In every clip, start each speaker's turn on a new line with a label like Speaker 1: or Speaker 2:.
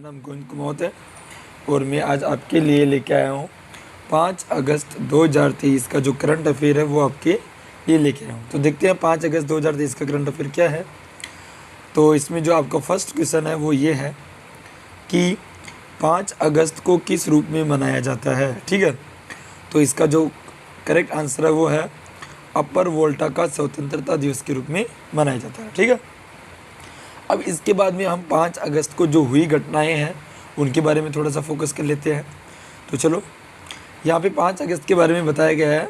Speaker 1: नाम गोविंद कुमार है और मैं आज आपके लिए लेके आया हूँ 5 अगस्त 2023 का जो करंट अफेयर है वो आपके लिए लेके आया हूँ। तो देखते हैं 5 अगस्त 2023 का करंट अफेयर क्या है। तो इसमें जो आपका फर्स्ट क्वेश्चन है वो ये है कि 5 अगस्त को किस रूप में मनाया जाता है। ठीक है, तो इसका जो करेक्ट आंसर है वो है अपर वोल्टा का स्वतंत्रता दिवस के रूप में मनाया जाता है। ठीक है, अब इसके बाद में हम 5 अगस्त को जो हुई घटनाएं हैं उनके बारे में थोड़ा सा फोकस कर लेते हैं। तो चलो, यहाँ पे 5 अगस्त के बारे में बताया गया है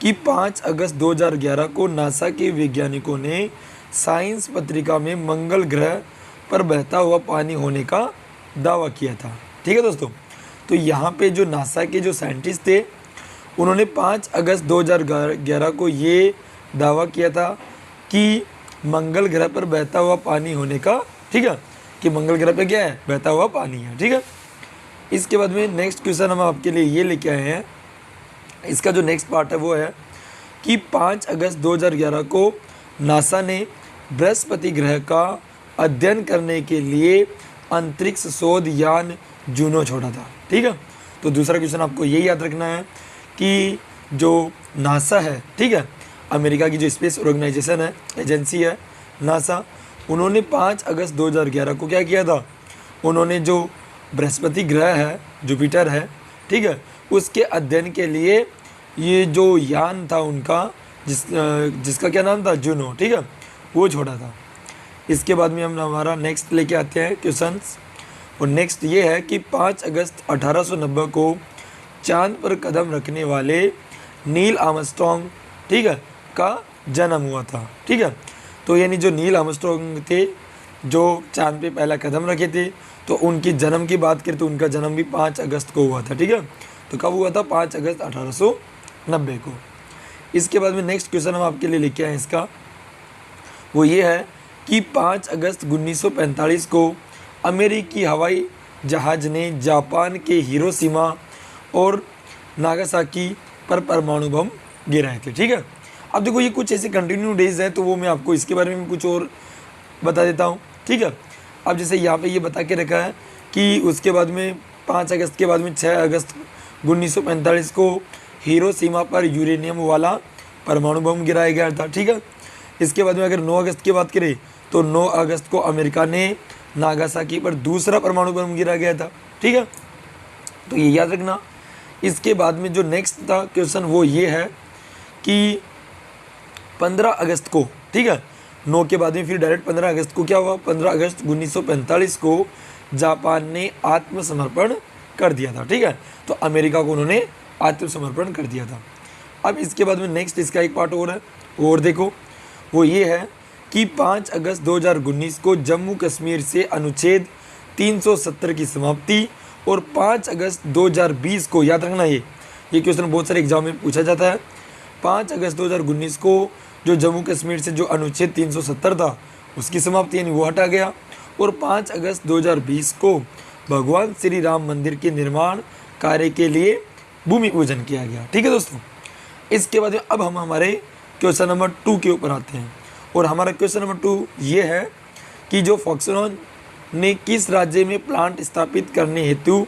Speaker 1: कि 5 अगस्त 2011 को नासा के वैज्ञानिकों ने साइंस पत्रिका में मंगल ग्रह पर बहता हुआ पानी होने का दावा किया था। ठीक है दोस्तों, तो यहाँ पे जो नासा के जो साइंटिस्ट थे उन्होंने 5 अगस्त 2011 को ये दावा किया था कि मंगल ग्रह पर बहता हुआ पानी होने का, ठीक है, कि मंगल ग्रह पे क्या है, बहता हुआ पानी है। ठीक है, इसके बाद में नेक्स्ट क्वेश्चन हम आपके लिए ये लेके आए हैं। इसका जो नेक्स्ट पार्ट है वो है कि 5 अगस्त 2011 को नासा ने बृहस्पति ग्रह का अध्ययन करने के लिए अंतरिक्ष शोध यान जूनो छोड़ा था। ठीक है, तो दूसरा क्वेश्चन आपको ये याद रखना है कि जो नासा है, ठीक है, अमेरिका की जो स्पेस ऑर्गेनाइजेशन है, एजेंसी है नासा, उन्होंने 5 अगस्त 2011 को क्या किया था, उन्होंने जो बृहस्पति ग्रह है, जुपिटर है, ठीक है, उसके अध्ययन के लिए ये जो यान था उनका जिसका क्या नाम था, जूनो, ठीक है, वो छोड़ा था। इसके बाद में हम हमारा नेक्स्ट लेके आते हैं क्वेश्चंस, और नेक्स्ट ये है कि 5 अगस्त 1890 को चांद पर कदम रखने वाले नील आर्मस्ट्रॉन्ग, ठीक है, का जन्म हुआ था। ठीक है, तो यानी जो नील आर्मस्ट्रॉन्ग थे जो चांद पे पहला कदम रखे थे, तो उनकी जन्म की बात करें तो उनका जन्म भी 5 अगस्त को हुआ था। ठीक है, तो कब हुआ था, 5 अगस्त 1890 को। इसके बाद में नेक्स्ट क्वेश्चन हम आपके लिए लेके आए इसका, वो ये है कि 5 अगस्त 1945 को अमेरिकी हवाई जहाज़ ने जापान के हिरोशिमा और नागासाकी पर परमाणु बम गिराए थे। ठीक है, अब देखो ये कुछ ऐसे कंटिन्यू डेज है, तो वो मैं आपको इसके बारे में कुछ और बता देता हूँ। ठीक है, अब जैसे यहाँ पे ये बता के रखा है कि उसके बाद में 5 अगस्त के बाद में 6 अगस्त 1945 को हिरोशिमा पर यूरेनियम वाला परमाणु बम गिराया गया था। ठीक है, इसके बाद में अगर 9 अगस्त की बात करें तो 9 अगस्त को अमेरिका ने नागासाकी पर दूसरा परमाणु बम गिरा गया था। ठीक है, तो ये याद रखना। इसके बाद में जो नेक्स्ट था क्वेश्चन वो ये है कि 15 अगस्त को, ठीक है, 9 के बाद में फिर डायरेक्ट 15 अगस्त को क्या हुआ, 15 अगस्त 1945 को जापान ने आत्मसमर्पण कर दिया था। ठीक है, तो अमेरिका को उन्होंने आत्मसमर्पण कर दिया था। अब इसके बाद में नेक्स्ट इसका एक पार्ट और है, और देखो वो ये है कि 5 अगस्त 2019 को जम्मू कश्मीर से अनुच्छेद 370 की समाप्ति, और 5 अगस्त 2020 को, याद रखना ये क्वेश्चन बहुत सारे एग्जाम में पूछा जाता है, 5 अगस्त 2019 को जो जम्मू कश्मीर से जो अनुच्छेद 370 था उसकी समाप्ति यानी वो हटा गया, और 5 अगस्त 2020 को भगवान श्री राम मंदिर के निर्माण कार्य के लिए भूमि पूजन किया गया। ठीक है दोस्तों, इसके बाद में अब हम हमारे क्वेश्चन नंबर 2 के ऊपर आते हैं, और हमारा क्वेश्चन नंबर 2 ये है कि जो फॉक्सकॉन ने किस राज्य में प्लांट स्थापित करने हेतु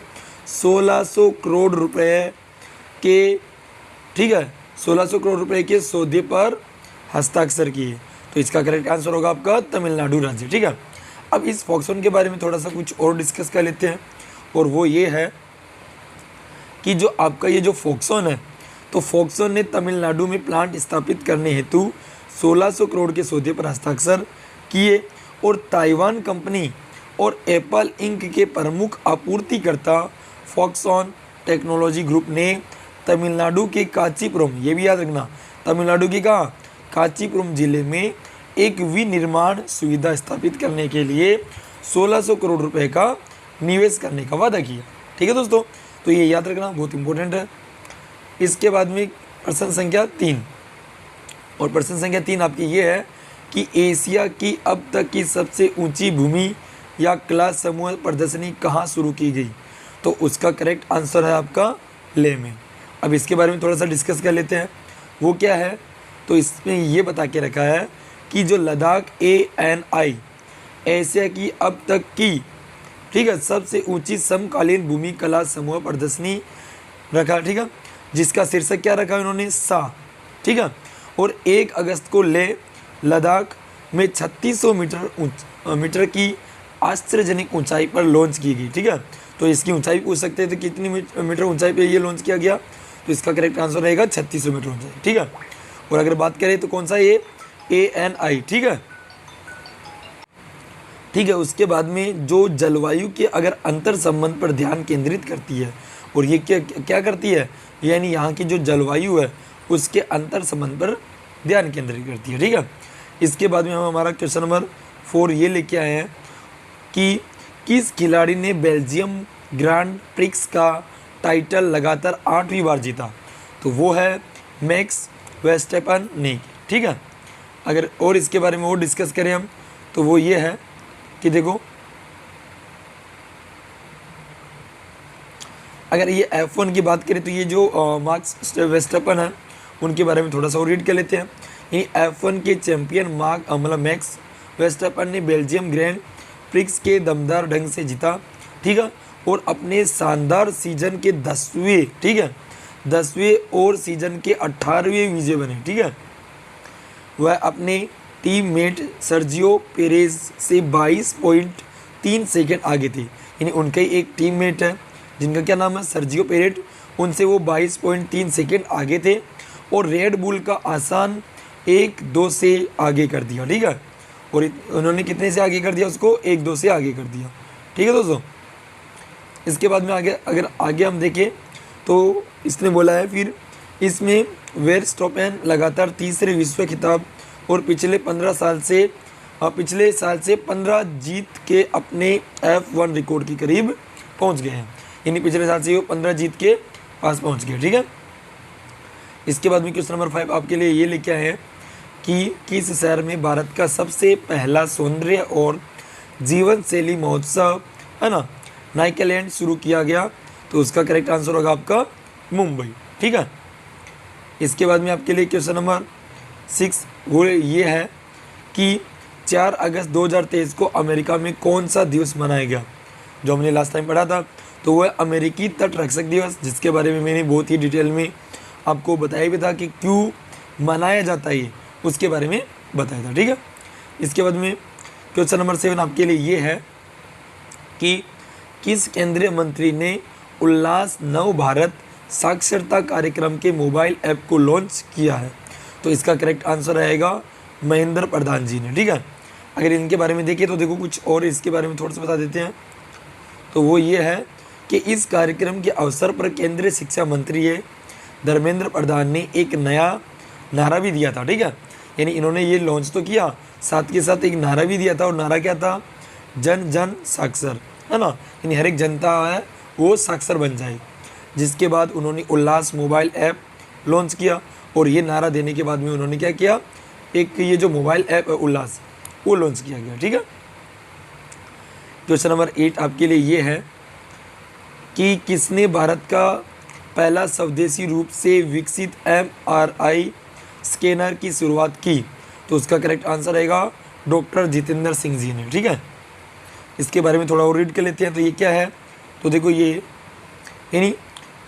Speaker 1: 1600 करोड़ रुपए के, ठीक है, 1600 करोड़ रुपए के सौदे पर हस्ताक्षर किए। तो इसका करेक्ट आंसर होगा आपका तमिलनाडु राज्य। ठीक है, अब इस फॉक्सकॉन के बारे में थोड़ा सा कुछ और डिस्कस कर लेते हैं, और वो ये है कि जो आपका ये जो फॉक्सकॉन है, तो फॉक्सकॉन ने तमिलनाडु में प्लांट स्थापित करने हेतु 1600 करोड़ के सौदे पर हस्ताक्षर किए, और ताइवान कंपनी और एप्पल इंक के प्रमुख आपूर्तिकर्ता फॉक्सकॉन टेक्नोलॉजी ग्रुप ने तमिलनाडु के कांचीपुरम, ये भी याद रखना, तमिलनाडु की कहाँ, कांचीपुरम जिले में एक विनिर्माण सुविधा स्थापित करने के लिए 1600 करोड़ रुपए का निवेश करने का वादा किया। ठीक है दोस्तों, तो ये याद रखना बहुत इंपॉर्टेंट है। इसके बाद में प्रश्न संख्या 3, और प्रश्न संख्या 3 आपकी ये है कि एशिया की अब तक की सबसे ऊंची भूमि या कला समूह प्रदर्शनी कहाँ शुरू की गई, तो उसका करेक्ट आंसर है आपका लेह में। अब इसके बारे में थोड़ा सा डिस्कस कर लेते हैं, वो क्या है, तो इसमें ये बता के रखा है कि जो लद्दाख ANI एशिया की अब तक की ठीक है, सबसे ऊंची समकालीन भूमि कला समूह प्रदर्शनी रखा, ठीक है, जिसका शीर्षक क्या रखा उन्होंने, सा, ठीक है। और 1 अगस्त को लेह लद्दाख में 3600 मीटर की आश्चर्यजनक ऊंचाई पर लॉन्च की गई, ठीक है। तो इसकी ऊंचाई पूछ सकते हैं, तो कितनी मीटर ऊंचाई पे ये लॉन्च किया गया, तो इसका करेक्ट आंसर रहेगा 3600 मीटर ऊंचाई, ठीक है। और अगर बात करें तो कौन सा ये ANI, ठीक है, ठीक है। उसके बाद में जो जलवायु के अगर अंतर संबंध पर ध्यान केंद्रित करती है, और ये क्या क्या करती है, यानी यहाँ की जो जलवायु है उसके अंतर संबंध पर ध्यान केंद्रित करती है, ठीक है। इसके बाद में हम हमारा क्वेश्चन नंबर 4 ये लेके आए हैं कि किस खिलाड़ी ने बेल्जियम ग्रांड प्रिक्स का टाइटल लगातार 8वीं बार जीता, तो वो है मैक्स वेस्टेपन ने, ठीक है। अगर और इसके बारे में और डिस्कस करें हम, तो वो ये है कि देखो, अगर ये F1 की बात करें तो ये जो मार्क्स वेस्टर्पन है उनके बारे में थोड़ा सा और रीड कर लेते हैं। ये F1 के चैंपियन मैक्स वेस्टर्पन ने बेल्जियम ग्रैंड प्रिक्स के दमदार ढंग से जीता, ठीक है। और अपने शानदार सीजन के 10वें, ठीक है, 10वें और सीजन के 18वें विजय बने, ठीक है। वह अपने टीममेट सर्जियो पेरेज से 22.3 सेकंड आगे थे, यानी उनका ही एक टीममेट है जिनका क्या नाम है, सर्जियो पेरेज, उनसे वो 22.3 सेकंड आगे थे। और रेड बुल का आसान 1-2 से आगे कर दिया, ठीक है। और उन्होंने कितने से आगे कर दिया उसको, 1-2 से आगे कर दिया, ठीक है दोस्तों। इसके बाद में अगर आगे हम देखें तो इसने बोला है फिर इसमें वेरस्टॉपेन लगातार तीसरे विश्व खिताब और पिछले साल से 15 जीत के अपने F1 रिकॉर्ड के करीब पहुंच गए हैं, यानी पिछले साल से वो 15 जीत के पास पहुंच गए, ठीक है। इसके बाद में क्वेश्चन नंबर 5 आपके लिए ये लेके आए हैं कि किस शहर में भारत का सबसे पहला सौंदर्य और जीवन शैली महोत्सव है ना, नाइकालैंड शुरू किया गया, तो उसका करेक्ट आंसर होगा आपका मुंबई, ठीक है। इसके बाद में आपके लिए क्वेश्चन नंबर 6 वो ये है कि 4 अगस्त 2023 को अमेरिका में कौन सा दिवस मनाया गया, जो हमने लास्ट टाइम पढ़ा था, तो वह अमेरिकी तटरक्षक दिवस, जिसके बारे में मैंने बहुत ही डिटेल में आपको बताया भी था कि क्यों मनाया जाता है ये, उसके बारे में बताया था, ठीक है। इसके बाद में क्वेश्चन नंबर 7 आपके लिए ये है कि किस केंद्रीय मंत्री ने उल्लास नव भारत साक्षरता कार्यक्रम के मोबाइल ऐप को लॉन्च किया है, तो इसका करेक्ट आंसर रहेगा महेंद्र प्रधान जी ने, ठीक है। अगर इनके बारे में देखिए तो देखो कुछ और इसके बारे में थोड़ा सा बता देते हैं, तो वो ये है कि इस कार्यक्रम के अवसर पर केंद्रीय शिक्षा मंत्री धर्मेंद्र प्रधान ने एक नया नारा भी दिया था, ठीक है। यानी इन्होंने ये लॉन्च तो किया, साथ के साथ एक नारा भी दिया था, और नारा क्या था, जन जन साक्षर, है ना, यानी हर एक जनता है वो साक्षर बन जाए। जिसके बाद उन्होंने उल्लास मोबाइल ऐप लॉन्च किया, और ये नारा देने के बाद में उन्होंने क्या किया, एक ये जो मोबाइल ऐप है उल्लास वो लॉन्च किया गया, ठीक है। क्वेश्चन नंबर 8 आपके लिए ये है कि किसने भारत का पहला स्वदेशी रूप से विकसित MRI स्कैनर की शुरुआत की, तो उसका करेक्ट आंसर रहेगा डॉक्टर जितेंद्र सिंह जी ने, ठीक है। इसके बारे में थोड़ा और रीड कर लेते हैं, तो ये क्या है, तो देखो ये यानी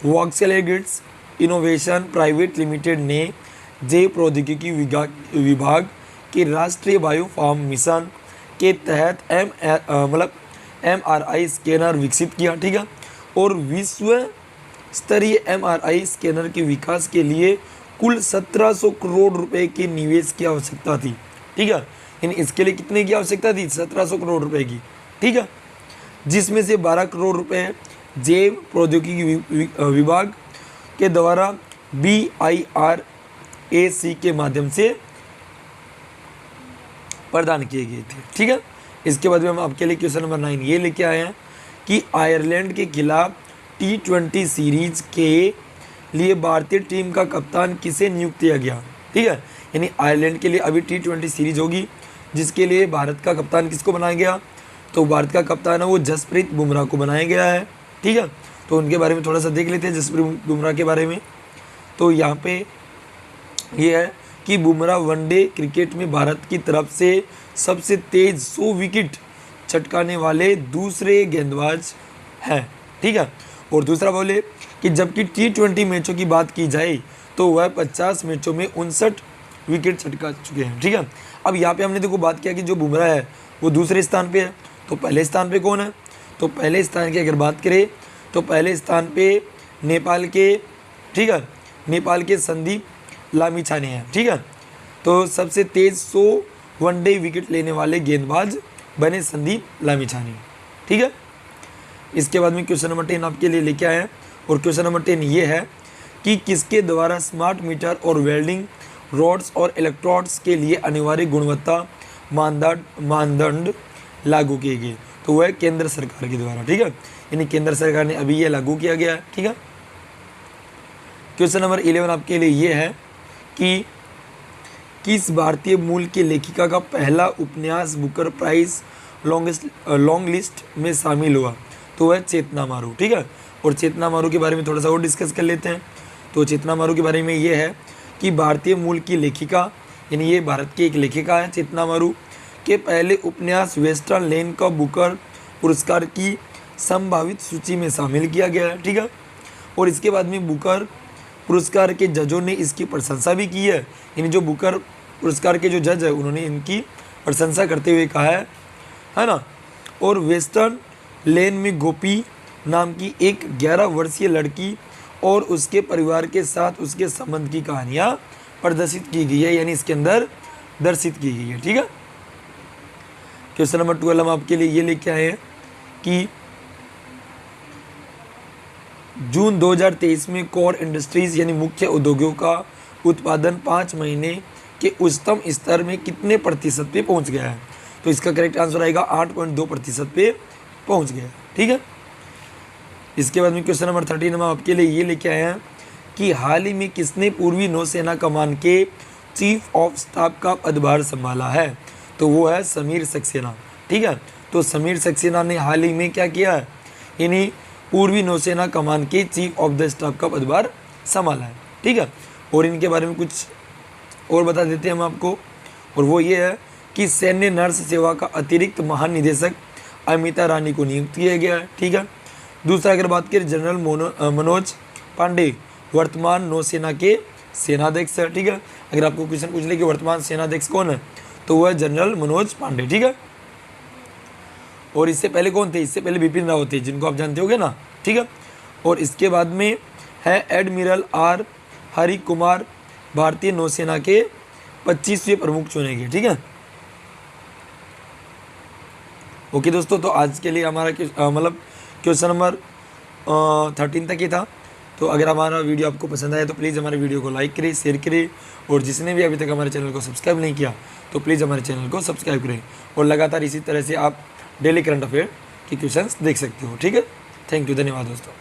Speaker 1: वॉक्सलेगिट्स इनोवेशन प्राइवेट लिमिटेड ने जैव प्रौद्योगिकी विभाग के राष्ट्रीय बायो फार्म मिशन के तहत MRI स्कैनर विकसित किया, ठीक है। और विश्व स्तरीय MRI स्कैनर के विकास के लिए कुल 1700 करोड़ रुपए के निवेश की आवश्यकता थी, ठीक है। यानी इसके लिए कितने की आवश्यकता थी, 1700 करोड़ रुपए की, ठीक है, जिसमें से 12 करोड़ रुपए जैव प्रौद्योगिकी विभाग के द्वारा BIRAC के माध्यम से प्रदान किए गए थे, ठीक है। इसके बाद में हम आपके लिए क्वेश्चन नंबर 9 ये लेके आए हैं कि आयरलैंड के खिलाफ T20 सीरीज के लिए भारतीय टीम का कप्तान किसे नियुक्त किया गया, ठीक है। यानी आयरलैंड के लिए अभी T20 सीरीज होगी, जिसके लिए भारत का कप्तान किसको बनाया गया, तो भारत का कप्तान है वो जसप्रीत बुमराह को बनाया गया है, ठीक है। तो उनके बारे में थोड़ा सा देख लेते हैं जसप्रीत बुमराह के बारे में। तो यहाँ पे ये है कि बुमराह वनडे क्रिकेट में भारत की तरफ से सबसे तेज 100 विकेट चटकाने वाले दूसरे गेंदबाज हैं, ठीक है। और दूसरा बोले कि जबकि T20 मैचों की बात की जाए तो वह 50 मैचों में 59 विकेट चटका चुके हैं, ठीक है। अब यहाँ पे हमने देखो बात किया कि जो बुमराह है वो दूसरे स्थान पे है, तो पहले स्थान पे कौन है? तो पहले स्थान की अगर बात करें तो पहले स्थान पे नेपाल के, ठीक है, नेपाल के संदीप लामिछाने हैं, ठीक है। तो सबसे तेज 100 वनडे विकेट लेने वाले गेंदबाज बने संदीप लामिछाने, ठीक है। इसके बाद में क्वेश्चन नंबर 10 आपके लिए लेके आए हैं और क्वेश्चन नंबर 10 ये है कि किसके द्वारा स्मार्ट मीटर और वेल्डिंग रॉड्स और इलेक्ट्रोड्स के लिए अनिवार्य गुणवत्ता मानदंड लागू किए गए? तो वह केंद्र सरकार के द्वारा, ठीक है, यानी केंद्र सरकार ने अभी ये लागू किया गया है, ठीक है। क्वेश्चन नंबर 11 आपके लिए ये है कि किस भारतीय मूल की लेखिका का पहला उपन्यास बुकर प्राइज लॉन्ग लिस्ट में शामिल हुआ? तो वह चेतना मारू, ठीक है। और चेतना मारू के बारे में थोड़ा सा और डिस्कस कर लेते हैं। तो चेतना मारू के बारे में ये है कि भारतीय मूल की लेखिका, यानी ये भारत की एक लेखिका है चेतना मारू, के पहले उपन्यास वेस्टर्न लेन का बुकर पुरस्कार की संभावित सूची में शामिल किया गया है, ठीक है। और इसके बाद में बुकर पुरस्कार के जजों ने इसकी प्रशंसा भी की है, यानी जो बुकर पुरस्कार के जो जज है उन्होंने इनकी प्रशंसा करते हुए कहा है ना। और वेस्टर्न लेन में गोपी नाम की एक 11 वर्षीय लड़की और उसके परिवार के साथ उसके संबंध की कहानियाँ प्रदर्शित की गई है, यानी इसके अंदर दर्शित की गई है, ठीक है। क्वेश्चन नंबर 12 हम आपके लिए ये लेके आए हैं कि जून 2023 में कोर इंडस्ट्रीज यानी मुख्य उद्योगों का उत्पादन 5 महीने के उच्चतम स्तर में कितने प्रतिशत पे पहुंच गया है? तो इसका करेक्ट आंसर आएगा 8.2% पे पहुंच गया, ठीक है। इसके बाद में क्वेश्चन नंबर 13 हम आपके लिए ये लेके आए हैं कि हाल ही में किसने पूर्वी नौसेना कमान के चीफ ऑफ स्टाफ का पदभार संभाला है? तो वो है समीर सक्सेना, ठीक है। तो समीर सक्सेना ने हाल ही में क्या किया है, यानी पूर्वी नौसेना कमान के चीफ ऑफ द स्टाफ का पदभार संभाला है, ठीक है। और इनके बारे में कुछ और बता देते हैं हम आपको, और वो ये है कि सैन्य नर्स सेवा का अतिरिक्त महानिदेशक अमिता रानी को नियुक्त किया गया है, ठीक है। दूसरा अगर बात करें जनरल मनोज पांडे वर्तमान नौसेना के सेनाध्यक्ष है, ठीक है। अगर आपको क्वेश्चन पूछ ले कि वर्तमान सेनाध्यक्ष कौन है तो वह जनरल मनोज पांडे, ठीक है। और इससे पहले कौन थे? इससे पहले बिपिन रावत थे, जिनको आप जानते होगे ना, ठीक है। और इसके बाद में है एडमिरल आर हरि कुमार भारतीय नौसेना के 25वें प्रमुख चुने गए, ठीक है। ओके दोस्तों, तो आज के लिए हमारा मतलब क्वेश्चन नंबर 13 तक ही था। तो अगर हमारा वीडियो आपको पसंद आया तो प्लीज़ हमारे वीडियो को लाइक करें, शेयर करें, और जिसने भी अभी तक हमारे चैनल को सब्सक्राइब नहीं किया तो प्लीज़ हमारे चैनल को सब्सक्राइब करें, और लगातार इसी तरह से आप डेली करंट अफेयर के क्वेश्चंस देख सकते हो, ठीक है। थैंक यू, धन्यवाद दोस्तों।